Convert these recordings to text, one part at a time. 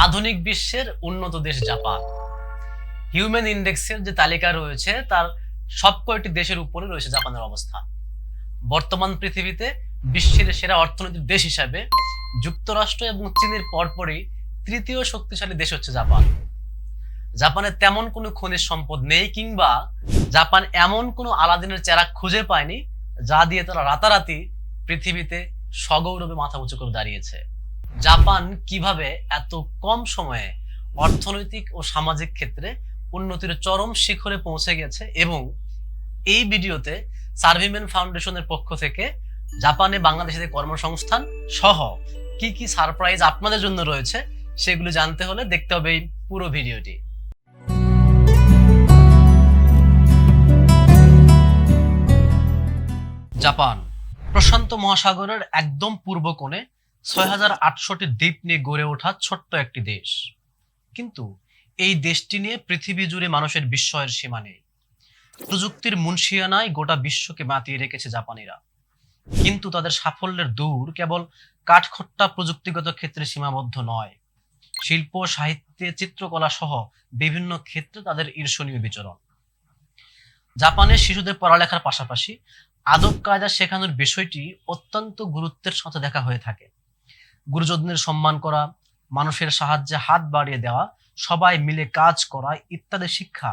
আধুনিক বিশ্বের উন্নত দেশ জাপান। হিউম্যান ইন্ডেক্সের যে তালিকা রয়েছে তার সব কয়টি দেশের উপরে রয়েছে জাপানের অবস্থান। বর্তমান পৃথিবীতে বিশ্বের সেরা অর্থনৈতিক দেশ হিসাবে যুক্তরাষ্ট্র এবং চীনের পরপরই তৃতীয় শক্তিশালী দেশ হচ্ছে জাপান। জাপানে তেমন কোনো খনিজ সম্পদ নেই, কিংবা জাপান এমন কোনো আলাদিনের চেরাগ খুঁজে পায়নি যা দিয়ে তারা রাতারাতি পৃথিবীতে সগৌরবে মাথা উঁচু করে দাঁড়িয়েছে। জাপান কিভাবে এত কম সময়ে অর্থনৈতিক ও সামাজিক ক্ষেত্রে উন্নতির চরম শিখরে পৌঁছে গেছে, এবং এই ভিডিওতে সার্ভিমেন ফাউন্ডেশনের পক্ষ থেকে জাপানে বাংলাদেশিদের কর্মসংস্থান সহ কি কি সারপ্রাইজ আপনাদের জন্য রয়েছে সেগুলো জানতে হলে দেখতে হবে এই পুরো ভিডিওটি। জাপান প্রশান্ত মহাসাগরের একদম পূর্ব কোণে ৬,৮০০টি দ্বীপ নিয়ে গড়ে ওঠা ছোট্ট একটি দেশ। কিন্তু এই দেশটি নিয়ে পৃথিবী জুড়ে মানুষের বিস্ময়ের সীমা নেই। প্রযুক্তির মুনশিয়ানায় গোটা বিশ্বকে মাতিয়ে রেখেছে জাপানিরা। কিন্তু তাদের সাফল্যের দূর কেবল কাঠখোট্টা প্রযুক্তিগত ক্ষেত্রে সীমাবদ্ধ নয়। শিল্প, সাহিত্যে, চিত্রকলা সহ বিভিন্ন ক্ষেত্রে তাদের ঈর্ষণীয় বিচরণ। জাপানের শিশুদের পড়ালেখার পাশাপাশি আদব কায়দা শেখানোর বিষয়টি অত্যন্ত গুরুত্বের সাথে দেখা হয়ে থাকে। গুরুজনদের সম্মান করা, মানুষের সাহায্যে হাত বাড়িয়ে দেওয়া, সবাই মিলে কাজ করা ইত্যাদি শিক্ষা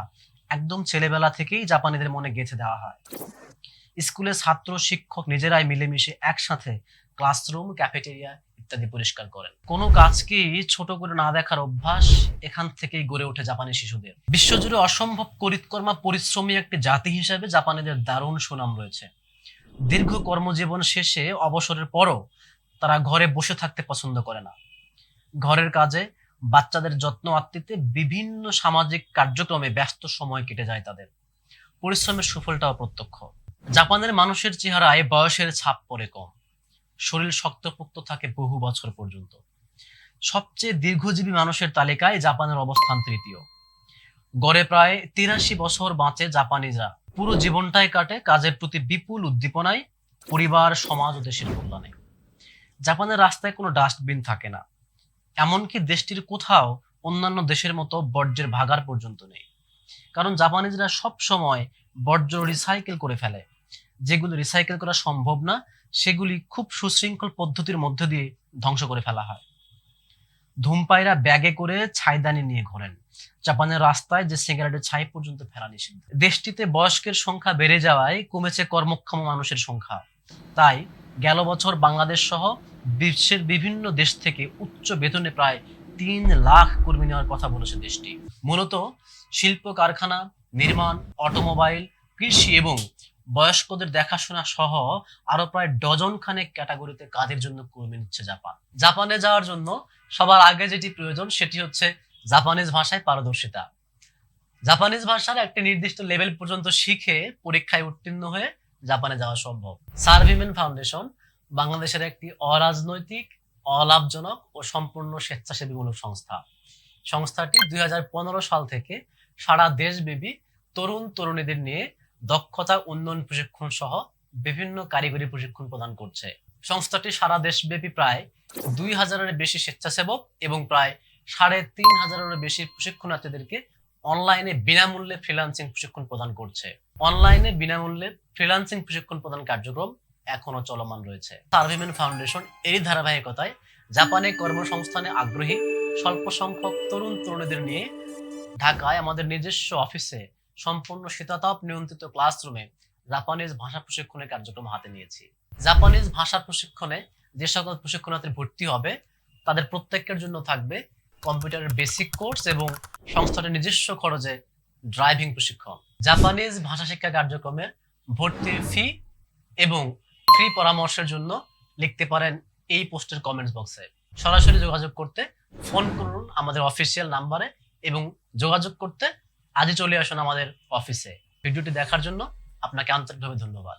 একদম ছেলেবেলা থেকেই জাপানিদের মনে গেঁথে দেওয়া হয়। স্কুলে ছাত্র শিক্ষক নিজেরাই মিলেমিশে একসাথে ক্লাসরুম, ক্যাফেটেরিয়া ইত্যাদি পরিষ্কার করেন। কোনো কাজকেই ছোট করে না দেখার অভ্যাস এখান থেকেই গড়ে ওঠে জাপানি শিশুদের। বিশ্বজুড়ে অসম্ভব করিতকর্মা পরিশ্রমী একটি জাতি হিসেবে জাপানিদের দারুণ সুনাম রয়েছে। দীর্ঘ কর্মজীবন শেষে অবসরের পরও তারা ঘরে বসে থাকতে পছন্দ করে না। ঘরের কাজে, বাচ্চাদের যত্ন আত্তিতে, বিভিন্ন সামাজিক কার্যক্রমে ব্যস্ত সময় কেটে যায় তাদের। পরিশ্রমের সুফলটাও প্রত্যক্ষ। জাপানের মানুষের চেহারায় বয়সের ছাপ পড়ে কম, শরীর শক্তপোক্ত থাকে বহু বছর পর্যন্ত। সবচেয়ে দীর্ঘজীবী মানুষের তালিকায় জাপানের অবস্থান তৃতীয়। গড়ে প্রায় ৮৩ বছর বাঁচে জাপানিজরা। পুরো জীবনটাই কাটে কাজের প্রতি বিপুল উদ্দীপনায়, পরিবার, সমাজ ও দেশের কল্যাণে। জাপানের রাস্তায় কোনো ডাস্টবিন থাকে না, এমনকি দেশটির কোথাও অন্যান্য দেশের মতো বর্জ্যের ভাগার পর্যন্ত নেই। কারণ জাপানিজরা সব সময় বর্জ্য রিসাইকেল করে ফেলে। যেগুলো রিসাইকেল করা সম্ভব না সেগুলি খুব সুশৃঙ্খল পদ্ধতির মধ্য দিয়ে ধ্বংস করে ফেলা হয়। ধূমপায়ীরা ব্যাগে করে ছাইদানি নিয়ে ঘোরেন। জাপানের রাস্তায় যে সিগারেটের ছাই পর্যন্ত ফেলা নিষিদ্ধ। দেশটিতে বয়স্কের সংখ্যা বেড়ে যাওয়ায় কমেছে কর্মক্ষম মানুষের সংখ্যা। তাই গেল বছর বাংলাদেশ সহ বিশ্বের বিভিন্ন দেশ থেকে উচ্চ বেতনে প্রায় ৩ লাখ কর্মী নেওয়ার কথা বলেছে দেশটি। মূলত শিল্প, কারখানা, নির্মাণ, অটোমোবাইল, কৃষি এবং বয়স্কদের দেখাশোনা সহ আরো প্রায় ডজন খানেক ক্যাটাগরিতে কাজের জন্য কর্মী নিচ্ছে জাপান। জাপানে যাওয়ার জন্য সবার আগে যেটি প্রয়োজন সেটি হচ্ছে জাপানিজ ভাষায় পারদর্শিতা। জাপানিজ ভাষার একটি নির্দিষ্ট লেভেল পর্যন্ত শিখে পরীক্ষায় উত্তীর্ণ হয়ে জাপানে যাওয়া সম্ভব। সার্ভিমেন ফাউন্ডেশন বাংলাদেশের একটি অরাজনৈতিক, অলাভজনক ও সম্পূর্ণ স্বেচ্ছাসেবীমূলক সংস্থা। সংস্থাটি ২০১৫ সাল থেকে সারা দেশব্যাপী তরুণ তরুণীদের নিয়ে দক্ষতা উন্নয়ন প্রশিক্ষণ সহ বিভিন্ন কারিগরি প্রশিক্ষণ প্রদান করছে। সংস্থাটি সারা দেশব্যাপী প্রায় ২,০০০-এর বেশি স্বেচ্ছাসেবক এবং প্রায় ৩,৫০০-এর বেশি প্রশিক্ষণার্থীদেরকে অনলাইনে বিনামূল্যে ফ্রিল্যান্সিং প্রশিক্ষণ প্রদান করছে। অনলাইনে বিনামূল্যে ফ্রিল্যান্সিং প্রশিক্ষণ প্রদান কার্যক্রম এখনো চলমান রয়েছে। সার্ভিমেন ফাউন্ডেশন এরই ধারাবাহিকতায় জাপানে কর্মসংস্থানে আগ্রহী স্বল্প সংখ্যক তরুণ তরুণীদের নিয়ে ঢাকায় আমাদের নিজস্ব অফিসে সম্পূর্ণ শীতাতাপ নিয়ন্ত্রিত ক্লাসরুমে জাপানিজ ভাষা প্রশিক্ষণের কার্যক্রম হাতে নিয়েছি। জাপানিজ ভাষা প্রশিক্ষণে যে সকল প্রশিক্ষণার্থী ভর্তি হবে তাদের প্রত্যেকের জন্য থাকবে কম্পিউটারের বেসিক কোর্স এবং সংস্থাটির নিজস্ব খরচে ড্রাইভিং প্রশিক্ষণ। জাপানিজ ভাষা শিক্ষা কার্যক্রমের ভর্তির ফি এবং ফ্রি পরামর্শের জন্য লিখতে পারেন এই পোস্টের কমেন্টস বক্সে। সরাসরি যোগাযোগ করতে ফোন করুন আমাদের অফিসিয়াল নাম্বারে, এবং যোগাযোগ করতে আজই চলে আসুন আমাদের অফিসে। ভিডিওটি দেখার জন্য আপনাকে আন্তরিকভাবে ধন্যবাদ।